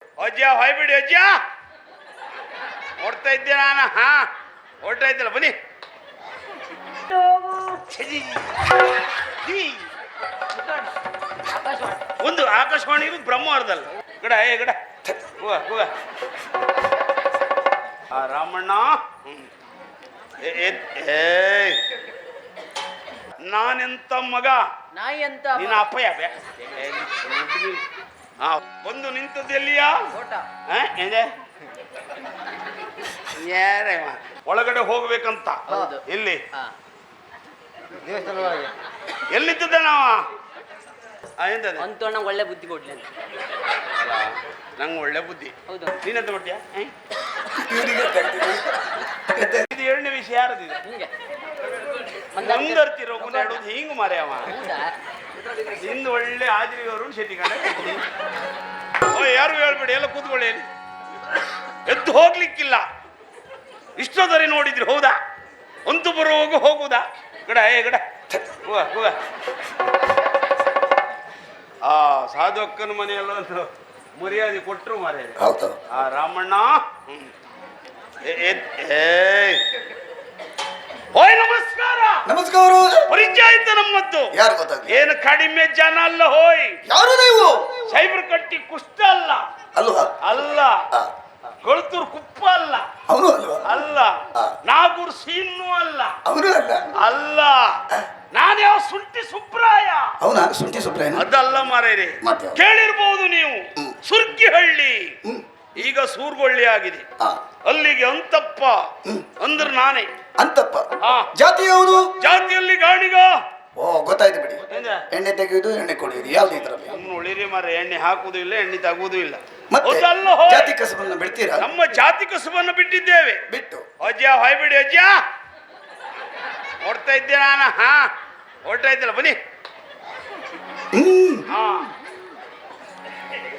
ಅಜ್ಜ ಹೊಯ್ಬಿಡಿ ಅಜ್ಜ ಓಡ್ತಾ ಇದ್ದೆ ನಾನು. ಹಾ ಓಡ್ತಾ ಇದ್ದಲ್ಲ ಬನ್ನಿ. ಒಂದು ಆಕಾಶವಾಣಿ ಬ್ರಹ್ಮಾವರದಲ್ಲ ಗಡ ಏ ಗಡ ಕೂಗ ಕೂಗ. ಆ ರಾಮಣ್ಣ ನಾನೆಂತ ಮಗ ನಾಯಿ ಅಂತ ನಿನ್ನ ಅಪ್ಪಯ್ಯ ಬಂದು ನಿಂತದ್ದು ಎಲ್ಲಿಯಾ? ಯಾರೇ ಒಳಗಡೆ ಹೋಗ್ಬೇಕಂತ. ಎಲ್ಲಿ ಎಲ್ಲಿದ್ದ ನಾವ ಅಂತೂ ನಂಗೆ ಒಳ್ಳೆ ಬುದ್ಧಿ ಕೊಡ್ಲಿ ಅಂತ. ನಂಗೆ ಒಳ್ಳೆ ಬುದ್ಧಿ. ಹೌದು ನೀನಂತ ಮಾಡ್ತೀಯ? ಇದು ಎರಡನೇ ವಿಷಯ ಯಾರದಿದೆ ಮುಂದರ್ತಿರೋ ಹೇಳೋದು ಹಿಂಗ ಮಾರೇ ಅವ ನಿಂದು ಒಳ್ಳೆ ಹಾಜರಿಯವರು ಶೆಟ್ಟಿ ಕಂಡ. ಓ ಯಾರು ಹೇಳ್ಬೇಡಿ, ಎಲ್ಲ ಕೂತ್ಕೊಳ್ಳಿ. ಎದ್ದು ಹೋಗ್ಲಿಕ್ಕಿಲ್ಲ. ಇಷ್ಟೊತ್ತರಿ ನೋಡಿದ್ರಿ ಹೌದಾ? ಅಂತೂ ಬರುವಾಗ ಹೋಗುದಾ? ಗಡ ಏ ಗಡ ಕೂಗ ಕೂಗ. ಆ ಸಾಧು ಅಕ್ಕನ ಮನೆಯಲ್ಲ ಒಂದು ಮರ್ಯಾದೆ ಕೊಟ್ಟರು ಮಾರೇ. ಆ ರಾಮಣ್ಣ ಓಯ್ ನಮಸ್ಕಾರ. ನಮಸ್ಕಾರ. ಪರಿಚಯ ಆಯ್ತು ನಮ್ಮದ್ದು. ಯಾರು ಗೊತ್ತಾಗ್ಲಿ? ಏನು ಕಡಿಮೆ ಜನ ಅಲ್ಲ ಹೋಯ್. ಯಾರು ನೀವು? ಸೈಬರ್ ಕಟ್ಟಿ ಕುಷ್ಟ ಅಲ್ಲ. ಅಲ್ವಾ? ಅಲ್ಲ. ಕೊಳ್ತೂರು ಕುಪ್ಪ ಅಲ್ಲ. ಅವನು ಅಲ್ವಾ? ಅಲ್ಲ. ನಾಗೂರ್ ಸೀನು ಅಲ್ಲ. ಅವನು ಅಲ್ಲ. ಅಲ್ಲ. ನಾನ್ಯಾವ ಶುಂಠಿ ಸುಬ್ರಾಯ. ಅವನ ಶುಂಠಿ ಸುಬ್ರಾಯ ಅದಲ್ಲ ಮಾರೇರಿ. ಕೇಳಿರ್ಬಹುದು ನೀವು ಸುರ್ಗಿಹಳ್ಳಿ, ಈಗ ಸೂರ್ಗೊಳ್ಳಿ ಆಗಿದೆ. ಅಲ್ಲಿಗೆ ಅಂತಪ್ಪ ಅಂದ್ರೆ ನಾನೇ ಅಂತಪ್ಪ. ಜಾತಿ ಯಾವುದು? ಜಾತಿಯಲ್ಲಿ ಗಾಣಿಗ. ಓ ಗೊತ್ತಾಯ್ತು ಬಿಡಿ. ಎಣ್ಣೆ ತೆಗೆಯುವುದು ಎಣ್ಣೆ ಕುಡಿಯುವುದು ಯಾವ್ದು ಇದರಲ್ಲಿ? ಉಳಿರಿ ಮಾರೆ, ಎಣ್ಣೆ ಹಾಕುವುದು ಇಲ್ಲ, ಎಣ್ಣೆ ತಗುವುದೂ ಇಲ್ಲ. ಮತ್ತೆ ಜಾತಿ ಕಸಬನ್ನು ಬಿಡ್ತೀರಾ? ನಮ್ಮ ಜಾತಿ ಕಸಬನ್ನು ಬಿಟ್ಟಿದ್ದೇವೆ. ಬಿಟ್ಟು ಅಜ್ಜ ಹೊಯ್ಬಿಡಿ ಅಜ್ಜ ಓಡ್ತಾ ಇದ್ದೆ ನಾನು. ಹಾ ಓಡ್ತಾ ಇದ್ದಲ್ಲ ಬನ್ನಿ. ಹಾ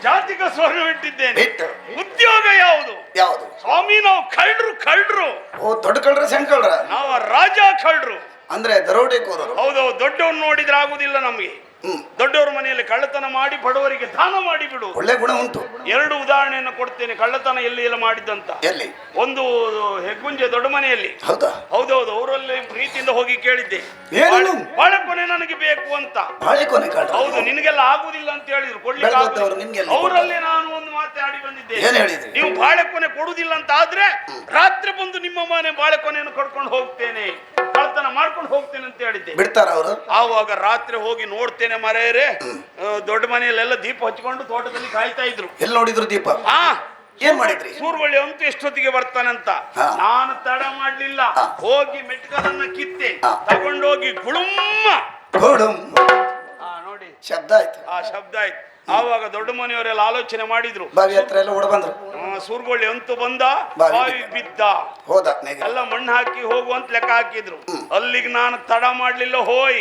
ಜಾತಿ ಕಸಬನ್ನು ಬಿಟ್ಟಿದ್ದೇನೆ. ಬಿಟ್ಟು ಉದ್ಯೋಗ ಯಾವುದು? ಯಾವುದು? ಸ್ವಾಮಿ ನಾವು ಕಳ್ರು. ಓ ದೊಡ್ಡ ಕಳ್ರ ಸಣ್ಣ ಕಳ್ರ? ನಾವು ರಾಜ ಕಳ್ರು. ಅಂದ್ರೆ ದರೋಡೆಕೋರರು. ಹೌದೌದು. ದೊಡ್ಡವ್ರು ನೋಡಿದ್ರೆ ಆಗುದಿಲ್ಲ ನಮ್ಗೆ. ದೊಡ್ಡವರ ಮನೆಯಲ್ಲಿ ಕಳ್ಳತನ ಮಾಡಿ ಬಡವರಿಗೆ ದಾನ ಮಾಡಿ ಬಿಡು. ಒಳ್ಳೆ ಗುಣ ಉಂಟು. ಎರಡು ಉದಾಹರಣೆಯನ್ನು ಕೊಡ್ತೇನೆ ಕಳ್ಳತನ ಎಲ್ಲಿ ಎಲ್ಲ ಮಾಡಿದ್ದಂತ. ಎಲ್ಲಿ? ಒಂದು ಹೆಗ್ಗುಂಜೆ ದೊಡ್ಡ ಮನೆಯಲ್ಲಿ. ಹೌದಾ? ಹೌದೌದು. ಅವರಲ್ಲಿ ಪ್ರೀತಿಯಿಂದ ಹೋಗಿ ಕೇಳಿದ್ದೆ, ಬಾಳೆಕೊನೆ ನನಗೆ ಬೇಕು ಅಂತ. ಬಾಳೆಕೊನೆ ಕಳ್ರ? ಹೌದು. ನಿನಗೆಲ್ಲ ಆಗುದಿಲ್ಲ ಅಂತ ಹೇಳಿದ್ರು, ಕೊಡ್ಲಿಕ್ಕೆ ಅವರಲ್ಲಿ ನಾನು ಒಂದು ಮಾತಾಡಿ ಬಂದಿದ್ದೆ. ಏನ್ ಹೇಳಿದ್ರಿ? ನೀವು ಬಾಳೆಕೊನೆ ಕೊಡುದಿಲ್ಲ ಅಂತ ಆದ್ರೆ ರಾತ್ರಿ ಬಂದು ನಿಮ್ಮ ಮನೆ ಬಾಳೆಕೊನೆಯನ್ನು ಕಡ್ಕೊಂಡು ಹೋಗ್ತೇನೆ, ಕಳ್ಳತನ ಮಾಡ್ಕೊಂಡು ಹೋಗ್ತೇನೆ ಅಂತ ಹೇಳಿದ್ದೆ. ಬಿಡ್ತಾರ ಅವರು? ಆವಾಗ ರಾತ್ರಿ ಹೋಗಿ ನೋಡ್ತೇನೆ ಮರೆಯರೆ, ದೊಡ್ಡ ಮನೆಯಲ್ಲೆಲ್ಲ ದೀಪ ಹಚ್ಕೊಂಡು ತೋಟದಲ್ಲಿ ಕಾಯ್ತಾ ಇದ್ರು. ಎಲ್ಲಿ ನೋಡಿದ್ರು ದೀಪ? ಏನ್ ಮಾಡಿದ್ರಿ? ಸೂರ್ವಳ್ಳಿ ಅಂತೂ ಎಷ್ಟೊತ್ತಿಗೆ ಬರ್ತಾನಂತ. ನಾನು ತಡ ಮಾಡ್ಲಿಲ್ಲ, ಹೋಗಿ ಮೆಟ್ಕಲನ್ನ ಕಿತ್ತೆ ತಗೊಂಡೋಗಿ ಗುಳುಮ್ಮ ನೋಡಿ ಶಬ್ದ ಆಯ್ತು. ಆ ಶಬ್ದ ಆಯ್ತು. ಆವಾಗ ದೊಡ್ಡ ಮನೆಯವರೆಲ್ಲ ಆಲೋಚನೆ ಮಾಡಿದ್ರು, ಬಾವಿ ಹತ್ರ ಎಲ್ಲ ಓಡ ಬಂದ್ರು. ಸೂರ್ಗೊಳ್ಳಿ ಅಂತೂ ಬಂದ, ಬಾವಿ ಬಿದ್ದ, ಹೋದ, ಎಲ್ಲ ಮಣ್ಣು ಹಾಕಿ ಹೋಗುವಂತ ಲೆಕ್ಕ ಹಾಕಿದ್ರು. ಅಲ್ಲಿಗೆ ನಾನು ತಡ ಮಾಡ್ಲಿಲ್ಲ ಹೋಯ್.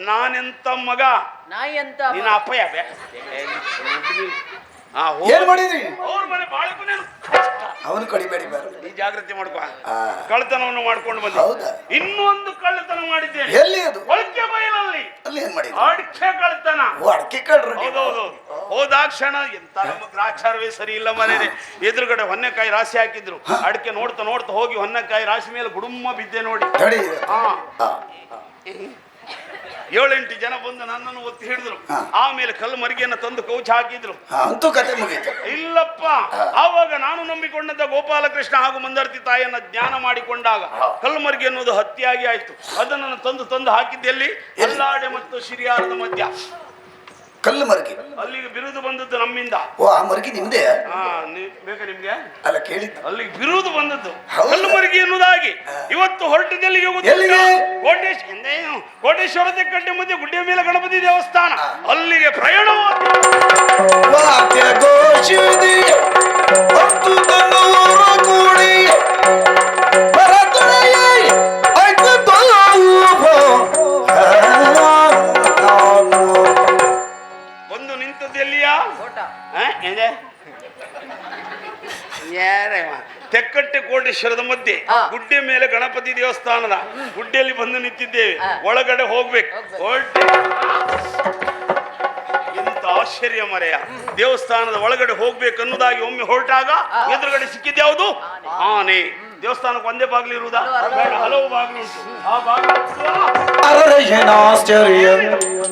ನಾನೆಂತ ಮಗ ನಾಯಿ ಅಂತ ನಿನ್ನ ಅಪ್ಪಯ್ಯ. ಏನ್ ಮಾಡಿದ್ರಿ? ಅವ್ರ ಮನೆ ಬಾಳೆಕೊನೆ ಅವನು ಕಡಿಬೇಡಿ ಈ ಜಾಗೃತಿ ಮಾಡ್ಕೊ. ಕಳ್ಳತನವನ್ನು ಮಾಡ್ಕೊಂಡು ಬಂದ. ಇನ್ನೊಂದು ಕಳ್ಳತನ ಮಾಡಿದ್ದೇನೆ. ಎಲ್ಲಿ ಅದು? ಒಳಕೆ ಬಯಲಲ್ಲಿ. ಅಲ್ಲಿ ಏನ್ ಮಾಡಿದ್ರಿ? ಅಡಿಕೆ ಕಳ್ಳತನ. ಅಡಿಕೆ ಕಳ್ರು? ಹೌದೌದು. ಹೋದಾಕ್ಷಣ ಎಂತ ನಮ್ಮ ಗ್ರಾಚಾರವೇ ಸರಿ ಇಲ್ಲ ಮನೇನೆ. ಎದುರುಗಡೆ ಹೊನ್ನೆಕಾಯಿ ರಾಶಿ ಹಾಕಿದ್ರು. ಅಡಿಕೆ ನೋಡ್ತಾ ನೋಡ್ತಾ ಹೋಗಿ ಹೊನ್ನೆಕಾಯಿ ರಾಶಿ ಮೇಲೆ ಗುಡುಮ್ಮ ಬಿದ್ದೆ ನೋಡಿ. 7-8 ಜನ ಬಂದು ನನ್ನನ್ನು ಒತ್ತಿ ಹಿಡಿದ್ರು. ಆಮೇಲೆ ಕಲ್ಲು ಮರಿಗೆಯನ್ನು ತಂದು ಕೌಚ ಹಾಕಿದ್ರು. ಅಂತೂ ಕತೆ ಮುಗೀತು. ಇಲ್ಲಪ್ಪ, ಆವಾಗ ನಾನು ನಂಬಿಕೊಂಡಂತ ಗೋಪಾಲಕೃಷ್ಣ ಹಾಗೂ ಮಂದರ್ತಿ ತಾಯಿಯನ್ನ ಜ್ಞಾನ ಮಾಡಿಕೊಂಡಾಗ ಕಲ್ಲು ಮರಿಗೆ ಅನ್ನೋದು ಹತ್ಯೆಯಾಗಿ ಆಯ್ತು. ಅದನ್ನು ತಂದು ಹಾಕಿದ್ದೆಲ್ಲಿ? ಎಲ್ಲಾಡೆ ಮತ್ತು ಶಿರಿಯಾರದ ಮಧ್ಯ. ಕಲ್ಲು ಮರ್ಗಿ ಅಲ್ಲಿಗೆ ಬಿರುದು ಬಂದದ್ದು ನಮ್ಮಿಂದ. ಓ ಆ ಮರ್ಗಿ ನಿಮ್ದೇ? ಬೇಕಾ ನಿಮ್ಗೆ? ಅಲ್ಲ ಕೇಳಿದ್ದ. ಅಲ್ಲಿಗೆ ಬಿರುದು ಬಂದದ್ದು ಕಲ್ಲು ಮರ್ಗಿ ಎನ್ನುವುದಾಗಿ. ಇವತ್ತು ಹೊರಟಿದ್ದೆಲ್ಲಿಗೆ? ಕೋಟೇಶ್ವರ ಕಟ್ಟೆ ಮಧ್ಯೆ ಗುಡ್ಡೆಯ ಮೇಲೆ ಗಣಪತಿ ದೇವಸ್ಥಾನ. ಅಲ್ಲಿಗೆ ಪ್ರಯಾಣವಾದ ಬಂದು ನಿಂತದ್ದು ಎಲ್ಲಿಯಾ? ತೆಕ್ಕಟ್ಟೆ ಕೋಟೇಶ್ವರದ ಮಧ್ಯೆ ಗುಡ್ಡೆ ಮೇಲೆ ಗಣಪತಿ ದೇವಸ್ಥಾನದ ಗುಡ್ಡೆಯಲ್ಲಿ ಬಂದು ನಿಂತಿದ್ದೇವೆ. ಒಳಗಡೆ ಹೋಗ್ಬೇಕು. ಇಂಥ ಆಶ್ಚರ್ಯ ಮರೆಯ. ದೇವಸ್ಥಾನದ ಒಳಗಡೆ ಹೋಗ್ಬೇಕನ್ನುವುದಾಗಿ ಒಮ್ಮೆ ಹೊರಟಾಗ ಎದುರುಗಡೆ ಸಿಕ್ಕಿದ್ಯಾವುದು? ಆನೆ. ದೇವಸ್ಥಾನಕ್ಕೆ ಒಂದೇ ಬಾಗಿಲು ಇರುವುದಾ? ಬೇಡ, ಹಲವು ಬಾಗಿಲು ಉಂಟು. ಆ ಬಾಗಿಲು ಏನಾಶ್ಚರ್ಯ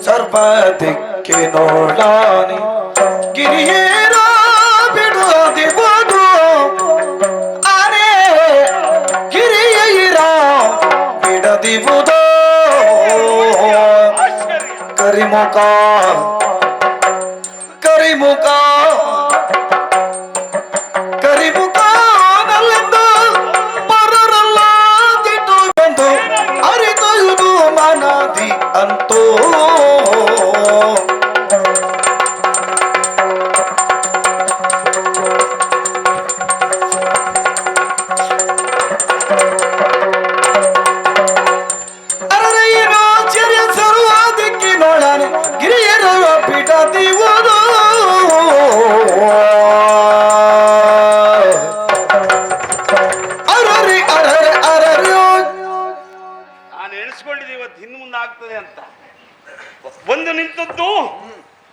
ಸರ್ಪ ದಿಕ್ಕಿ ನೋಡಾನೆ ಗಿರಿಯೇರ ಬಿಡುವುದಿಬೋದು ಆನೆ ಗಿರಿಯೇರ ಬಿಡದಿವುದು ಕರಿಮುಖ ಕರಿಮುಖ ಕರಿಮುಖ ನಲ್ಲಿಂದ ಪರರಲ್ಲ ದಿಟ್ಟು ಬಂದು ಅರಿತುವುದು ಮನದಿ ಅಂತೂ ಒಂದು ನಿಂತದ್ದು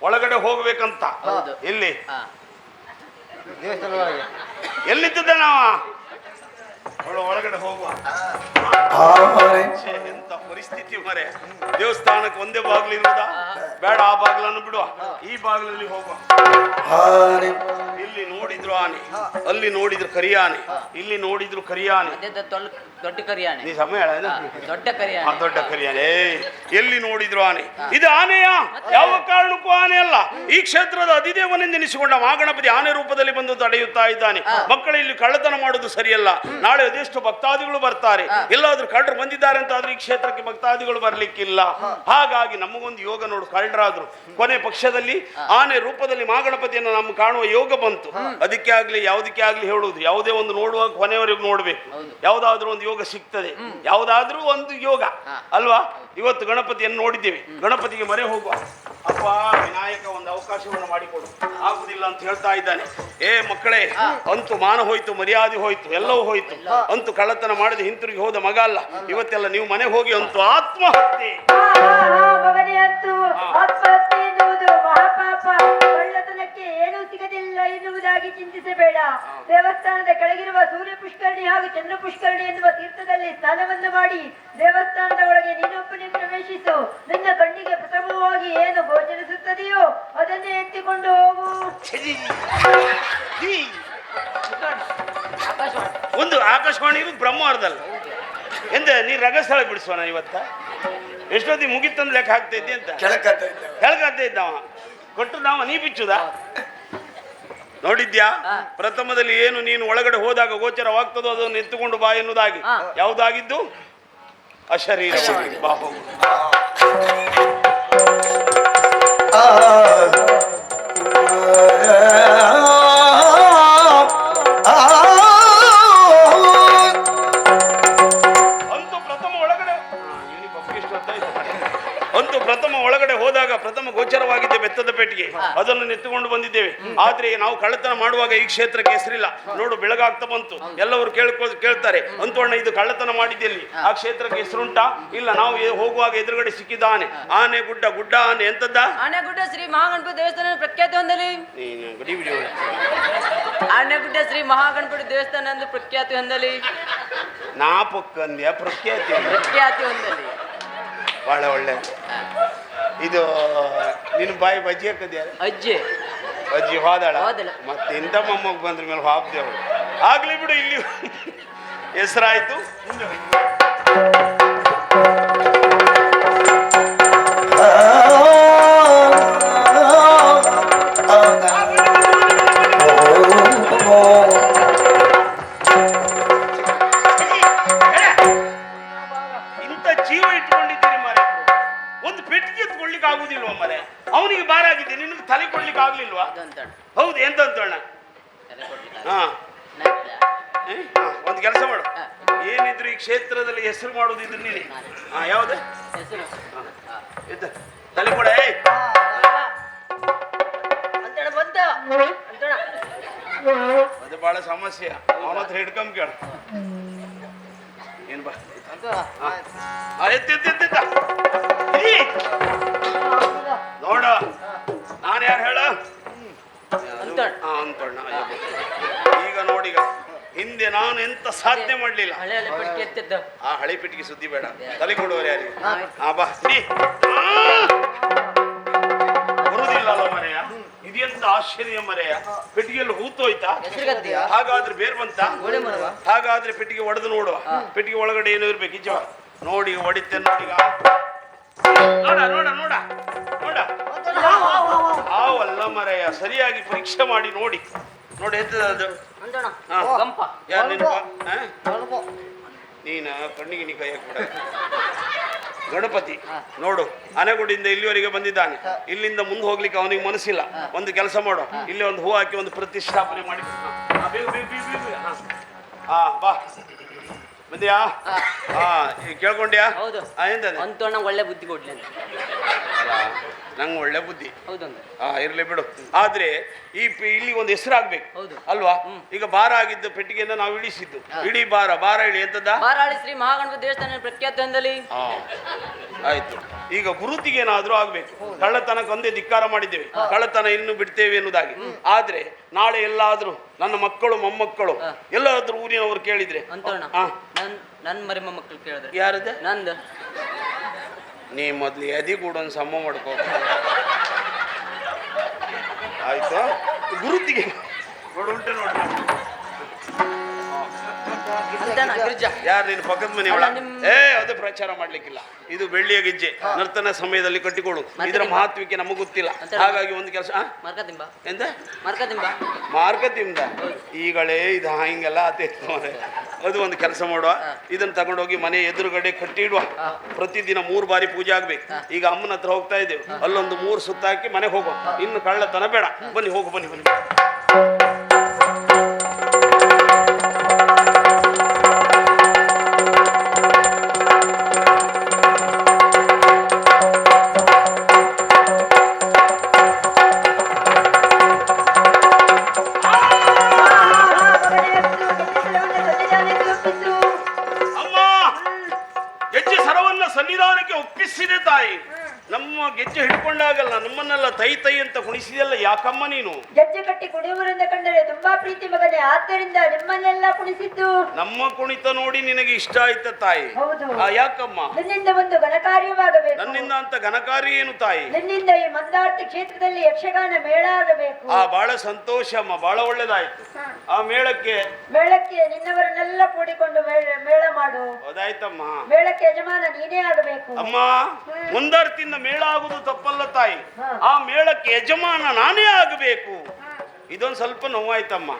ಒಳಗಡೆ ಹೋಗ್ಬೇಕಂತ. ಎಲ್ಲಿ ಎಲ್ಲಿದ್ದ ನಾವ ಒಳಗಡೆ ಹೋಗುವ ಎಂತ ಪರಿಸ್ಥಿತಿ ಮರೆ. ದೇವಸ್ಥಾನಕ್ಕೆ ಒಂದೇ ಬಾಗಿಲು ಇರುವುದಾ? ಬೇಡ, ಆ ಬಾಗಿಲನ್ನು ಬಿಡುವ, ಈ ಬಾಗಿಲಲ್ಲಿ ಹೋಗುವ. ಇಲ್ಲಿ ನೋಡಿದ್ರು ಆನೆ, ಅಲ್ಲಿ ನೋಡಿದ್ರು ಕರಿಯಾನೆ, ಇಲ್ಲಿ ನೋಡಿದ್ರು ಕರಿಯಾನೆ, ದೊಡ್ಡ ಕರಿಯಾನೆ. ನೀ ಸಮಯ ದೊಡ್ಡ ಕರಿಯಾನೆ, ದೊಡ್ಡ ಕರಿಯಾನೆ. ಎಲ್ಲಿ ನೋಡಿದ್ರು ಆನೆ. ಇದು ಆನೆಯ? ಯಾವ ಕಾರಣಕ್ಕೂ ಆನೆ ಅಲ್ಲ. ಈ ಕ್ಷೇತ್ರದ ಅಧಿದೇವನೆಂದೆನಿಸಿಕೊಂಡ ಮಹಾಗಣಪತಿ ಆನೆ ರೂಪದಲ್ಲಿ ಬಂದು ತಡೆಯುತ್ತಾ ಇದ್ದಾನೆ. ಮಕ್ಕಳು ಇಲ್ಲಿ ಕಳ್ಳತನ ಮಾಡುವುದು ಸರಿಯಲ್ಲ. ನಾಳೆ ಅದೆಷ್ಟು ಭಕ್ತಾದಿಗಳು ಬರ್ತಾರೆ. ಎಲ್ಲಾದ್ರೂ ಕಳ್ಳರು ಬಂದಿದ್ದಾರೆ ಅಂತ ಆದ್ರೆ ಈ ಕ್ಷೇತ್ರಕ್ಕೆ ಭಕ್ತಾದಿಗಳು ಬರ್ಲಿಕ್ಕಿಲ್ಲ. ಹಾಗಾಗಿ ನಮಗೊಂದು ಯೋಗ ನೋಡು, ಕಳ್ಳರಾದ್ರು ಕೊನೆ ಪಕ್ಷದಲ್ಲಿ ಆನೆ ರೂಪದಲ್ಲಿ ಮಹಾಗಣಪತಿಯನ್ನು ನಮ್ಮ ಕಾಣುವ ಯೋಗ ಬಂತು. ಅದಕ್ಕೆ ಆಗ್ಲಿ ಯಾವುದಕ್ಕೆ ಆಗ್ಲಿ ಹೇಳುವುದು, ಯಾವುದೇ ಒಂದು ನೋಡುವಾಗ ಕೊನೆಯವರೆಗೂ ನೋಡ್ಬೇಕು. ಯಾವುದಾದ್ರೂ ಒಂದು ಯೋಗ ಸಿಗ್ತದೆ, ಯಾವುದಾದ್ರೂ ಒಂದು ಯೋಗ ಅಲ್ವಾ? ಇವತ್ತು ಗಣಪತಿಯನ್ನು ನೋಡಿದ್ದೇವೆ, ಗಣಪತಿಗೆ ಮರೆ ಹೋಗುವ. ಅಪ್ಪ ವಿನಾಯಕ ಒಂದು ಅವಕಾಶವನ್ನು ಮಾಡಿಕೊಡು. ಆಗುದಿಲ್ಲ ಅಂತ ಹೇಳ್ತಾ ಇದ್ದಾನೆ. ಏ ಮಕ್ಕಳೇ, ಅಂತೂ ಮಾನ ಹೋಯ್ತು, ಮರ್ಯಾದೆ ಹೋಯ್ತು, ಎಲ್ಲವೂ ಹೋಯ್ತು. ಅಂತೂ ಕಳ್ಳತನ ಮಾಡದೆ ಹಿಂತಿರುಗಿ ಹೋದ ಮಗ ಅಲ್ಲ. ಇವತ್ತೆಲ್ಲ ನೀವು ಮನೆ ಹೋಗಿ ಅಂತೂ ಆತ್ಮಹತ್ಯೆ. ಕಳ್ಳತನಕ್ಕೆ ಏನೂ ಸಿಗದಿಲ್ಲ ಎನ್ನುವುದಾಗಿ ಚಿಂತಿಸಬೇಡ. ದೇವಸ್ಥಾನದ ಕೆಳಗಿರುವ ಸೂರ್ಯ ಪುಷ್ಕರಣಿ ಹಾಗೂ ಚಂದ್ರ ಪುಷ್ಕರಣಿ ಎನ್ನುವ ತೀರ್ಥದಲ್ಲಿ ಸ್ನಾನವನ್ನು ಮಾಡಿ ದೇವಸ್ಥಾನದ ಒಳಗೆ ನೀನೊಬ್ಬನೇ ಪ್ರವೇಶಿಸು. ನಿನ್ನ ಕಣ್ಣಿಗೆ ಪ್ರಥಮವಾಗಿ ಏನು ಗೋಚರಿಸುತ್ತದೆಯೋ ಅದನ್ನೇ ಎತ್ತಿಕೊಂಡು ಹೋಗು. ಒಂದು ಆಕಾಶವಾಣಿ ಬ್ರಹ್ಮಾರ್ಧಲ್ಲ ಎಂದ ನೀ ರಗಸ್ಥಳ ಬಿಡಿಸೋಣ. ಇವತ್ತ ಎಷ್ಟೊತ್ತಿ ಮುಗಿತಂದು ಲೆಕ್ಕ ಹಾಕ್ತಾ ಇದ್ದೆ ಅಂತ ಹೇಳ್ಕತ್ತ ಇದ್ದವ ಕೊಟ್ಟು ನಾವ ನೀ ಬಿಚ್ಚುದ ನೋಡಿದ್ಯಾ? ಪ್ರಥಮದಲ್ಲಿ ಏನು ನೀನು ಒಳಗಡೆ ಹೋದಾಗ ಗೋಚರವಾಗ್ತದೋ ಅದನ್ನು ಎತ್ತುಕೊಂಡು ಬಾ ಎನ್ನುವುದಾಗಿ. ಯಾವುದಾಗಿದ್ದು? ಅಶರೀರ ಬಾಬು. ಪ್ರಥಮ ಒಳಗಡೆ ಹೋದಾಗ ಪ್ರಥಮ ಗೋಚರವಾಗಿದ್ದೆ ಬೆತ್ತದ ಪೆಟ್ಟಿಗೆ, ಅದನ್ನು ನೆತ್ತುಕೊಂಡು ಬಂದಿದ್ದೇವೆ. ಆದ್ರೆ ನಾವು ಕಳ್ಳತನ ಮಾಡುವಾಗ ಈ ಕ್ಷೇತ್ರಕ್ಕೆ ಹೆಸರಿಲ್ಲ. ನೋಡು, ಬೆಳಗಾಗ್ತಾ ಬಂತು, ಎಲ್ಲವರು ಕೇಳ್ತಾರೆ, ಅಂತೋಣ್ಣ ಇದು ಕಳ್ಳತನ ಮಾಡಿದ್ದಲ್ಲಿ ಆ ಕ್ಷೇತ್ರಕ್ಕೆ ಹೆಸರುಂಟಾ? ಇಲ್ಲ, ನಾವು ಹೋಗುವಾಗ ಎದುರುಗಡೆ ಸಿಕ್ಕಿದ ಆನೆ. ಆನೆ ಗುಡ್ಡ, ಗುಡ್ಡ ಆನೆ ಎಂತದ್ದ? ಆನೆಗುಡ್ಡ ಶ್ರೀ ಮಹಾಗಣಪತಿ ದೇವಸ್ಥಾನ ಪ್ರಖ್ಯಾತಿ ಹೊಂದಲಿ. ಆನೆಗುಡ್ಡ ಶ್ರೀ ಮಹಾಗಣಪತಿ ದೇವಸ್ಥಾನ ಎಂದು ಪ್ರಖ್ಯಾತಿ ಹೊಂದಲಿ. ನಾ ಪಕ್ಕಂದ್ಯ ಪ್ರಖ್ಯಾತಿ ಹೊಂದಲಿ. ಬಹಳ ಒಳ್ಳೆ. ಇದು ನಿನ್ನ ಬಾಯಿ ಬಜ್ಜಿ ಹಾಕದ್ಯಾ? ಅಜ್ಜಿ ಅಜ್ಜಿ ಹೋದಳ. ಮತ್ತೆ ಇಂಥ ಮೊಮ್ಮಗ್ ಬಂದ್ರ ಮೇಲೆ ಹಾಕ್ದೇವು. ಆಗ್ಲಿ ಬಿಡು, ಇಲ್ಲಿ ಹೆಸರಾಯ್ತು. ಇಂಥ ಜೀವ ಇಟ್ಕೊಂಡಿದ್ದೀರಿ ಮಾರೆ. ಒಂದು ಪೆಟ್ಟಿಗೆ ಎತ್ಕೊಳ್ಲಿಕ್ಕೆ ಆಗುದಿಲ್ವ ಮರೆ? ಅವನಿಗೆ ಬಾರಾಗಿದೆ, ನಿನಗೆ ತಲೆ ಕೊಡ್ಲಿಕ್ಕೆ ಆಗ್ಲಿಲ್ವಾ? ಹೌದು, ಎಂತ ಅಂತೋಣ. ಹಾ, ಒಂದು ಕೆಲಸ ಮಾಡು, ಏನಿದ್ರು ಈ ಕ್ಷೇತ್ರದಲ್ಲಿ ಹೆಸರು ಮಾಡುದಿದ್ರು ನೀನೆ. ಹಾ, ಯಾವ್ದು ತಲೆ ಕೊಡ. ಅದು ಬಹಳ ಸಮಸ್ಯೆ. ಅವನ ಹತ್ರ ಹಿಡ್ಕೊಂಡ್ ಕೇಳ. ಏನ್ ಬಾ ಎತ್ತ ನೋಡ, ನಾನು ಯಾರು ಹೇಳ ಅಂತಣ್ಣ. ಅಂತಣ್ಣ. ಈಗ ನೋಡಿಗ ಹಿಂದೆ ನಾನು ಎಂತ ಸಾಧನೆ ಮಾಡ್ಲಿಲ್ಲ. ಹಳೆ ಹಳೆ ಪಟ್ಟಿ ಎತ್ತಿದ್ದ ಆ ಹಳೆ ಪೆಟ್ಟಿಗೆ ಸುದ್ದಿ ಬೇಡ, ತಲೆ ಕೊಡುವವರು ಯಾರಿಗೆ? ಆಯ್ತು. ಬಾ ನೀ ಬರುದಿಲ್ಲ ಅಲ್ಲ ಮರೆಯ. ಇದೆಂತ ಆಶ್ಚರ್ಯ ಮರೆಯ, ಪೆಟ್ಟಿಗೆಯಲ್ಲಿ ಹೂತೋಯ್ತಾ? ಹೆಸರುಗದ್ದಿಯಾ? ಹಾಗಾದ್ರೆ ಬೇರೆ ಬಂತ? ಗೋಡೆ ಮರವಾ? ಹಾಗಾದ್ರೆ ಪೆಟ್ಟಿಗೆ ಒಡೆದು ನೋಡುವ. ಪೆಟ್ಟಿಗೆ ಒಳಗಡೆ ಏನು ಇರ್ಬೇಕು ಇಜ್ಜ ನೋಡಿ, ಹೊಡಿತೇನೆ ನೋಡಿಗ. ನೋಡ ನೋಡ ನೋಡ ನೋಡ, ಆವಲ್ಲ ಮರೆಯ, ಸರಿಯಾಗಿ ಪರೀಕ್ಷೆ ಮಾಡಿ ನೋಡಿ. ನೋಡಿ ಎಂತದ್ದು? ಅಂತಣ್ಣ ಹಾ. ಗಂಪ ಯಾರು ನೆನಪ? ನೀನ ಕಣ್ಣಿಗೆ ನೀ ಕೈ ಹಾಕ್ಬಿಡ. ಗಣಪತಿ ನೋಡು, ಆನೆಗುಡಿಯಿಂದ ಇಲ್ಲಿವರೆಗೆ ಬಂದಿದ್ದಾನೆ. ಇಲ್ಲಿಂದ ಮುಂದೆ ಹೋಗ್ಲಿಕ್ಕೆ ಅವನಿಗೆ ಮನಸ್ಸಿಲ್ಲ. ಒಂದು ಕೆಲಸ ಮಾಡು, ಇಲ್ಲಿ ಒಂದು ಹೂ ಹಾಕಿ ಒಂದು ಪ್ರತಿಷ್ಠಾಪನೆ ಮಾಡಿ. ಹಾ ಬಾ, ಬಂದ್ಯಾ? ಹಾ, ಈಗ ಕೇಳ್ಕೊಂಡ್ಯಾ? ಹೌದು. ಎಂತದೆ? ಅಂತಣ್ಣ ಒಳ್ಳೆ ಬುದ್ಧಿ ಕೊಡ್ಲಿ ಅಂತ. ನಂಗೆ ಒಳ್ಳೆ ಬುದ್ಧಿ. ಹೌದಂತ. ಇರ್ಲಿ ಬಿಡು. ಆದ್ರೆ ಇಲ್ಲಿ ಒಂದು ಹೆಸರಾಗ್ಬೇಕು ಹೌದು. ಅಲ್ವಾ? ಈಗ ಭಾರ ಆಗಿದ್ದ ಪೆಟ್ಟಿಗೆಯಿಂದ ನಾವು ಇಳಿಸಿದ್ದು. ಇಡೀ ಭಾರ ಇಳಿ ಎಂತದ? ಬಾರಾಳಿ ಶ್ರೀ ಮಹಾಗಣಪತಿ ದೇವಸ್ಥಾನ ಪ್ರಖ್ಯಾತ ಅಂದಲ್ಲಿ. ಆಯ್ತು. ಈಗ ಗುರುತಿಗೆ ಏನಾದ್ರೂ ಆಗ್ಬೇಕು. ಕಳ್ಳತನಕ್ಕೆ ಒಂದೇ ಧಿಕ್ಕಾರ ಮಾಡಿದ್ದೇವೆ, ಕಳ್ಳತನ ಇನ್ನು ಬಿಡ್ತೇವೆ ಎನ್ನುವುದಾಗಿ. ಆದ್ರೆ ನಾಳೆ ಎಲ್ಲಾದ್ರೂ ನನ್ನ ಮಕ್ಕಳು ಮೊಮ್ಮಕ್ಕಳು ಎಲ್ಲಾದ್ರೂ ಊರಿನವರು ಕೇಳಿದ್ರೆ ಅಂತಣ್ಣ ನನ್ ಮರಿ ಮೊಮ್ಮಕ್ಕಳು ಕೇಳಿದ್ರೆ ಯಾರದ? ನಂದು. ನೀ ಮೊದ್ಲು ಎದಿ ಕೂಡ ಒಂದು ಸಮ ಮಾಡ್ಕೋ. ಆಯ್ತಾ? ಗುರುತಿಗೆ ಉಂಟು ನೋಡಿ. ಅಂತಣ್ಣ ಗಿರಿಜಾ. ಯಾರು ನಿನ್ನ ಪಕ್ಕದ ಮನೆ ಒಳ? ಅಲ್ಲ, ಅದು ಪ್ರಚಾರ ಮಾಡ್ಲಿಕ್ಕಿಲ್ಲ. ಇದು ಬೆಳ್ಳಿಯ ಗೆಜ್ಜೆ, ನರ್ತನ ಸಮಯದಲ್ಲಿ ಕಟ್ಟಿಕೊಡು. ಇದರ ಮಹತ್ವಕ್ಕೆ ನಮಗೆ ಗೊತ್ತಿಲ್ಲ. ಹಾಗಾಗಿ ಒಂದು ಕೆಲಸ. ಮರ್ಕತಿಂಬ ಎಂತ ಮರ್ಕತಿಂಬ ಮಾರ್ಕತಿಂದ ಈಗಳೇ ಇದು ಹಿಂಗೆಲ್ಲ ಆತೈತೆ. ಅದು ಒಂದು ಕೆಲಸ ಮಾಡುವ, ಇದನ್ನ ತಗೊಂಡೋಗಿ ಮನೆ ಎದುರುಗಡೆ ಕಟ್ಟಿಡುವ. ಪ್ರತಿದಿನ 3 ಬಾರಿ ಪೂಜೆ ಆಗ್ಬೇಕು. ಈಗ ಅಮ್ಮನ ಹತ್ರ ಹೋಗ್ತಾ ಇದ್ದೇವೆ, ಅಲ್ಲೊಂದು 3 ಸುತ್ತ ಹಾಕಿ ಮನೆಗೆ ಹೋಗುವ. ಇನ್ನು ಕಳ್ಳತನ ಬೇಡ. ಬನ್ನಿ ಹೋಗು, ಬನ್ನಿ ಬನ್ನಿ. ಸನ್ನಿಧಾನಕ್ಕೆ ಒಪ್ಪಿಸಿದೆ ತಾಯಿ. ನಮ್ಮ ಗೆಜ್ಜೆ ಹಿಡ್ಕೊಂಡಾಗಲ್ಲ, ನಮ್ಮನ್ನೆಲ್ಲ ತೈ ತೈ ಅಂತ ಕುಣಿಸಿದೆಲ್ಲ ಯಾಕಮ್ಮ ನೀನು? ಗೆಜ್ಜೆ ಕಟ್ಟಿ ಕುಣಿಯುವರಿಂದ ಕಂಡರೆ ತುಂಬಾ ಪ್ರೀತಿ ಮಗನೇ, ಆದ್ದರಿಂದ ನಿಮ್ಮನ್ನೆಲ್ಲ ಕುಣಿಸಿದ್ದು. ನಮ್ಮ ಕುಣಿತ ನೋಡಿ ನಿನಗೆ ಇಷ್ಟ ಆಯ್ತ ತಾಯಿ? ಹೌದು. ಯಾಕಮ್ಮ? ನಿನ್ನಿಂದ ಒಂದು ಘನಕಾರ್ಯವಾಗಬೇಕು. ನನ್ನಿಂದ ಅಂತ ಘನಕಾರ್ಯ ಏನು ತಾಯಿ? ನಿನ್ನಿಂದ ಈ ಮಂದಾರ್ಥ ಕ್ಷೇತ್ರದಲ್ಲಿ ಯಕ್ಷಗಾನ ಮೇಳ ಆಗಬೇಕು. ಬಹಳ ಸಂತೋಷ ಅಮ್ಮ, ಬಹಳ ಒಳ್ಳೇದಾಯ್ತು. ಆ ಮೇಳಕ್ಕೆ ನಿನ್ನವರನ್ನೆಲ್ಲ ಕೂಡಿಕೊಂಡು ಮೇಳ ಮಾಡು. ಹೌದಾಯ್ತಮ್ಮ. ಮೇಳಕ್ಕೆ ಯಜಮಾನ ನೀನೇ ಆಗಬೇಕು. ಅಮ್ಮ, ಮುಂದಾರ್ತಿಂದ ಮೇಳ ಆಗುದು ತಪ್ಪಲ್ಲ ತಾಯಿ. ಆ ಮೇಳಕ್ಕೆ ಯಜಮಾನ ನಾನೇ ಆಗಬೇಕು. ಇದೊಂದು ಸ್ವಲ್ಪ ನೋವಾಯ್ತಮ್ಮ.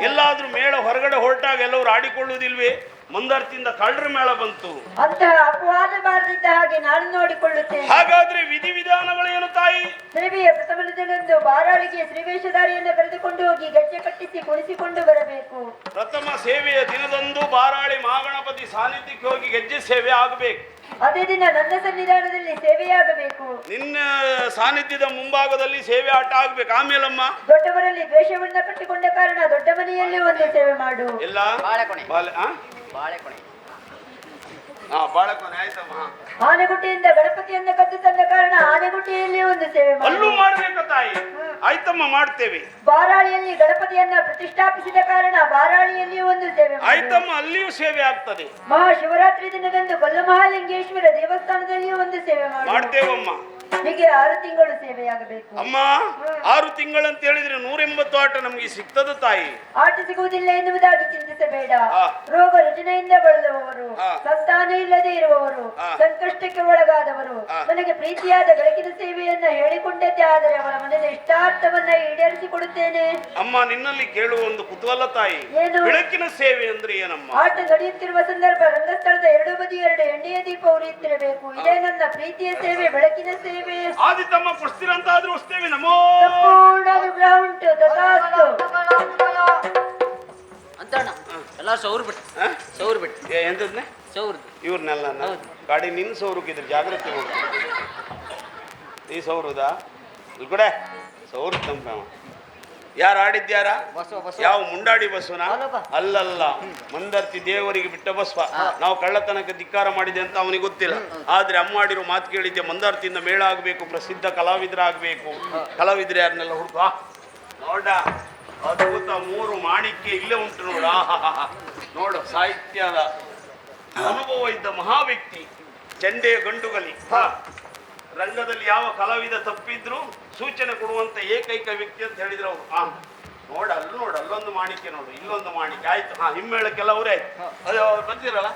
ಎಲ್ಲಾದ್ರೂ ಮೇಳ ಹೊರಗಡೆ ಹೊರಟಾಗ ಎಲ್ಲರೂ ಆಡಿಕೊಳ್ಳುವುದಿಲ್ವೇ? ಮುಂದಾರ್ತಿಂದ ಕಳ್ಳರ ಮೇಳ ಬಂತು. ಅಂತಹ ಅಪವಾದ ಮಾಡದಿದ್ದ ಹಾಗೆ ನಾನು ನೋಡಿಕೊಳ್ಳುತ್ತೇನೆ. ಹಾಗಾದ್ರೆ ವಿಧಿವಿಧಾನಗಳೇನು ತಾಯಿ? ಸೇವೆಯ ಪ್ರಥಮ ದಿನದಂದು ಬಾರಾಳಿಗೆ ಶ್ರೀವೇಷಧಾರಿಯನ್ನು ಕರೆದುಕೊಂಡು ಹೋಗಿ ಗೆಜ್ಜೆ ಕಟ್ಟಿಸಿ ಕುಣಿಸಿಕೊಂಡು ಬರಬೇಕು. ಪ್ರಥಮ ಸೇವೆಯ ದಿನದಂದು ಬಾರಾಳಿ ಮಹಾಗಣಪತಿ ಸಾನ್ನಿಧ್ಯಕ್ಕೆ ಹೋಗಿ ಗೆಜ್ಜೆ ಸೇವೆ ಆಗಬೇಕು. ಅದೇ ದಿನ ನನ್ನ ಸನ್ನಿಧಾನದಲ್ಲಿ ಸೇವೆಯಾಗಬೇಕು. ನಿನ್ನ ಸಾನ್ನಿಧ್ಯದ ಮುಂಭಾಗದಲ್ಲಿ ಸೇವೆ ಆಟ ಆಗ್ಬೇಕು. ಆಮೇಲಮ್ಮ, ದೊಡ್ಡವರಲ್ಲಿ ದ್ವೇಷವನ್ನ ಕಟ್ಟಿಕೊಂಡ ಕಾರಣ ದೊಡ್ಡ ಮನೆಯಲ್ಲಿ ಒಂದು ಸೇವೆ ಮಾಡು. ಎಲ್ಲ ಬಾಳೆಕೊನೆ ಬಾಳೆಕೊನೆ ಆಯ್ತಮ್ಮ. ಆನೆಗುಡ್ಡೆಯಿಂದ ಗಣಪತಿಯನ್ನ ಕದ್ದು ತಂದ ಕಾರಣ ಆನೆಗುಡ್ಡೆಯಲ್ಲಿ ಒಂದು ಸೇವೆ ಅಲ್ಲೂ ಮಾಡ್ಬೇಕು ತಾಯಿ. ಆಯ್ತಮ್ಮ, ಮಾಡ್ತೇವೆ. ಬಾರಾಳಿಯಲ್ಲಿ ಗಣಪತಿಯನ್ನ ಪ್ರತಿಷ್ಠಾಪಿಸಿದ ಕಾರಣ ಬಾರಾಳಿಯಲ್ಲಿ ಒಂದು ಸೇವೆ ಆಯ್ತಮ್ಮ, ಅಲ್ಲಿಯೂ ಸೇವೆ ಆಗ್ತದೆ. ಮಹಾಶಿವರಾತ್ರಿ ದಿನದಂದು ಕೊಲ್ಲ ಮಹಾಲಿಂಗೇಶ್ವರ ದೇವಸ್ಥಾನದಲ್ಲಿ ಒಂದು ಸೇವೆ ಮಾಡ್ತೇವಮ್ಮ. ಹೀಗೆ 6 ತಿಂಗಳು ಸೇವೆಯಾಗಬೇಕು. ಅಮ್ಮ, 6 ತಿಂಗಳಂತ ಹೇಳಿದ್ರೆ 180 ಆಟ ನಮ್ಗೆ ಸಿಗ್ತದ ತಾಯಿ? ಆಟ ಸಿಗುವುದಿಲ್ಲ ಎನ್ನುವುದಾಗಿ ಚಿಂತಿಸಬೇಡ. ರೋಗ ರುಜಿನದಿಂದ ಬಳಲುವವರು, ಸಂತಾನ ಇಲ್ಲದೆ ಇರುವವರು, ಸಂಕಷ್ಟಕ್ಕೆ ಒಳಗಾದವರು ನನಗೆ ಪ್ರೀತಿಯಾದ ಬೆಳಕಿನ ಸೇವೆಯನ್ನ ಹೇಳಿಕೊಂಡದ್ದೇ ಆದರೆ ಅವರ ಮನದ ಇಷ್ಟಾರ್ಥವನ್ನ ಈಡೇರಿಸಿಕೊಡುತ್ತೇನೆ. ಅಮ್ಮ, ನಿನ್ನಲ್ಲಿ ಕೇಳುವ ಒಂದು ಕುತೂಹಲ ತಾಯಿ. ಏನು? ಬೆಳಕಿನ ಸೇವೆ ಅಂದ್ರೆ ಏನಮ್ಮ? ಆಟ ನಡೆಯುತ್ತಿರುವ ಸಂದರ್ಭ ರಂಗಸ್ಥಳದ 2 ಬದಿ 2 ಎಣ್ಣೆಯ ದೀಪ ಉರಿಯುತ್ತಿರಬೇಕು. ಇದೇ ನನ್ನ ಪ್ರೀತಿಯ ಸೇವೆ, ಬೆಳಕಿನ ಸೇವೆ. ಆದಿತಮ್ಮ ಕೊಡ್ತೀರಂತಾದ್ರೂ ವಸ್ತೇವೆ. ನಮೋ ಸಂಪೂರ್ಣ ಅನುಗ್ರಹ ಉಂಟು. ತಥಾಸ್ತು. ಅಂತಣ್ಣ ಎಲ್ಲ ಸೌರ್ ಬಿಟ್ಟು ಎಂತದ್ನೆ ಸೌರ್ದು ಇವ್ರನ್ನೆಲ್ಲ ಗಾಡಿ ನಿನ್ನ ಸೌರಕ್ಕಿದ್ರೆ ಜಾಗ್ರತೆ ಮಾಡ್ತೀನಿ. ನೀ ಸೌರುದಾ? ಇಲ್ಲಿ ಕೂಡ ಸೌರ್ ತಂಪ ಯಾರು ಆಡಿದ್ಯಾರ? ಬಸವ ಬಸವ ಯಾವ ಮುಂಡಾಡಿ ಬಸವನ? ಅಲ್ಲಪ್ಪ. ಅಲ್ಲಲ್ಲ, ಮಂದರ್ತಿ ದೇವರಿಗೆ ಬಿಟ್ಟ ಬಸವ. ನಾವು ಕಳ್ಳತನಕ್ಕೆ ಧಿಕ್ಕಾರ ಮಾಡಿದೆ ಅಂತ ಅವನಿಗೆ ಗೊತ್ತಿಲ್ಲ. ಆದ್ರೆ ಅಮ್ಮಾಡಿರೋ ಮಾತು ಕೇಳಿದ್ದೆ, ಮಂದಾರ್ತಿಯಿಂದ ಮೇಳ ಆಗ್ಬೇಕು, ಪ್ರಸಿದ್ಧ ಕಲಾವಿದರಾಗಬೇಕು. ಕಲಾವಿದ್ರೆ ಯಾರನ್ನೆಲ್ಲ ಹುಡುಕ ನೋಡ. ಅದ್ಭುತ 3 ಮಾಣಿಕ್ಯ ಇಲ್ಲೇ ಉಂಟು ನೋಡ. ನೋಡು, ಸಾಹಿತ್ಯದ ಅನುಭವ ಇದ್ದ ಮಹಾವ್ಯಕ್ತಿ, ಚಂಡೆಯ ಗಂಡುಗಲಿ. ರಂಗದಲ್ಲಿ ಯಾವ ಕಲಾವಿದ ತಪ್ಪಿದ್ರು ಸೂಚನೆ ಕೊಡುವಂತ ಏಕೈಕ ವ್ಯಕ್ತಿ ಅಂತ ಹೇಳಿದ್ರು ಅವರು. ನೋಡ ಅಲ್ಲೊಂದು ಮಾಣಿಕ್ಯ ನೋಡು, ಇಲ್ಲೊಂದು ಮಾಣಿಕ್ಯ. ಆಯ್ತು, ಹಿಮ್ಮೇಳಕ್ಕೆಲ್ಲ ಅವರೇ ಆಯ್ತು. ಅದು ಅವ್ರು ಬಂದಿರಲ್ಲ,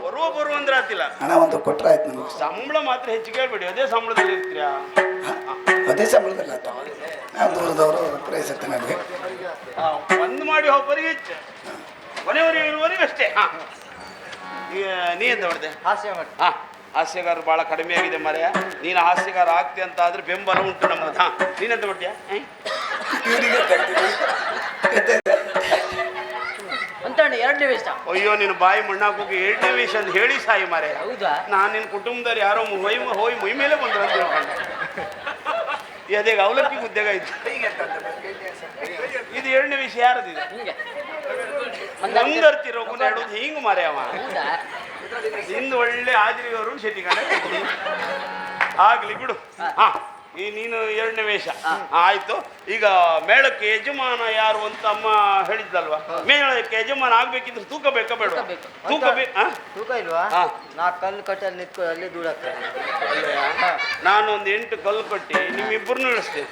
ಬರುವ ಅಂದ್ರೆ ಆತಿಲ್ಲ. ಹಣ ಒಂದು ಕೊಟ್ರೆ ಆಯ್ತು ನಮಗೆ. ಸಂಬಳ ಮಾತ್ರ ಹೆಚ್ಚು ಕೇಳ್ಬೇಡಿ, ಅದೇ ಸಂಬಳದಲ್ಲಿ ಇರ್ತೀರಾ? ಅದೇ ಸಂಬಳದಲ್ಲಿ ಆಯ್ತು. ನಾವು ದೂರದವರು ಪ್ರಯತ್ನ ನಮಗೆ ಬಂದ್ ಮಾಡಿ ಒಬ್ಬರಿಗೆ ಹೆಚ್ಚು, ಕೊನೆಯವರೆಗೆ ಇರುವವರೆಗೆ ಅಷ್ಟೇ. ಈಗ ನೀ ಎಂತ ಮಾಡಿದೆ? ಹಾಸ್ಯ ಮಾಡಿ. ಹಾಸ್ಯಗಾರ ಬಹಳ ಕಡಿಮೆ ಆಗಿದೆ ಮರೆಯ. ನೀನು ಹಾಸ್ಯಗಾರ ಆಗ್ತಿ ಅಂತ ಆದ್ರೆ ಬೆಂಬಲ ಉಂಟು ನಮ್ಮದು. ನೀನೆಂತ ಮಾಡ್ತೀಯ? ಅಂತಣ್ಣ 2ನೇ ವೇಷ. ಅಯ್ಯೋ, ನೀನು ಬಾಯಿ ಮಣ್ಣಾಕೋಗಿ 2ನೇ ವೇಷ ಅಂತ ಹೇಳಿ ಸಾಯಿ ಮಾರೆ. ಹೌದಾ? ನಾನು ನಿನ್ನ ಕುಟುಂಬದವ್ರು ಯಾರೋ ಹೋಗಿ ಮೈ ಮೇಲೆ ಬಂದ್ರು ಅಂತ ಹೇಳ್ಕೊಂಡೆ. ಅದೇ ಅವಲಕ್ಕಿ ಉದ್ಯೋಗ ಇತ್ತು. ಇದು 2ನೇ ವಿಷಯ ಯಾರದಿದೆ? ಹಿಂಗೆ ಮುಂದರ್ತಿರೋ ಹೇಳೋದು ಹಿಂಗ್ ಮಾರೆ ಅವ. ಹೌದಾ? ಇಂದು ಒಳ್ಳೆ ಹಾಜರಿಯವರು ಶೆಟ್ಟಿಗಂಡ ಆಗ್ಲಿ ಬಿಡು. ಈ ನೀನು 2ನೇ ವೇಷ ಆಯ್ತು. ಈಗ ಮೇಳಕ್ಕೆ ಯಜಮಾನ ಯಾರು ಅಂತ ಅಮ್ಮ ಹೇಳಿದ್ಲಲ್ವಾ? ಮೇಳಕ್ಕೆ ಯಜಮಾನ ಆಗ್ಬೇಕಿದ್ರೆ ತೂಕ ಬೇಕಾ ಬೇಡ? ತೂಕ ತೂಕ ಇಲ್ವಾ? ನಾ ಕಲ್ಲು ಕಟ್ಟಲ್ಲಿ ನಿಂತ್ಕೊ, ಅಲ್ಲಿ ದೂರ ನಾನೊಂದು 8 ಕಲ್ಲು ಕಟ್ಟಿ ನಿಮ್ಮಿಬ್ಬರನ್ನು ಇಳಿಸ್ತೇನೆ.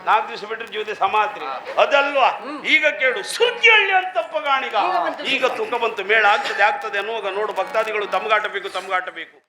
4 ದಿವಸ ಬಿಟ್ಟರೆ ಜೀವದ ಸಮಾತ್ರಿ ಅದಲ್ವಾ? ಈಗ ಕೇಳು, ಸುರ್ಗಿಹಳ್ಳಿ ಅಂತಪ್ಪ ಗಾಣಿಗ. ಈಗ ತೂಕ ಬಂತು, ಮೇಳ ಆಗ್ತದೆ ಅನ್ನುವಾಗ ನೋಡು, ಭಕ್ತಾದಿಗಳು ತಮ್ಗಾಟ ಬೇಕು.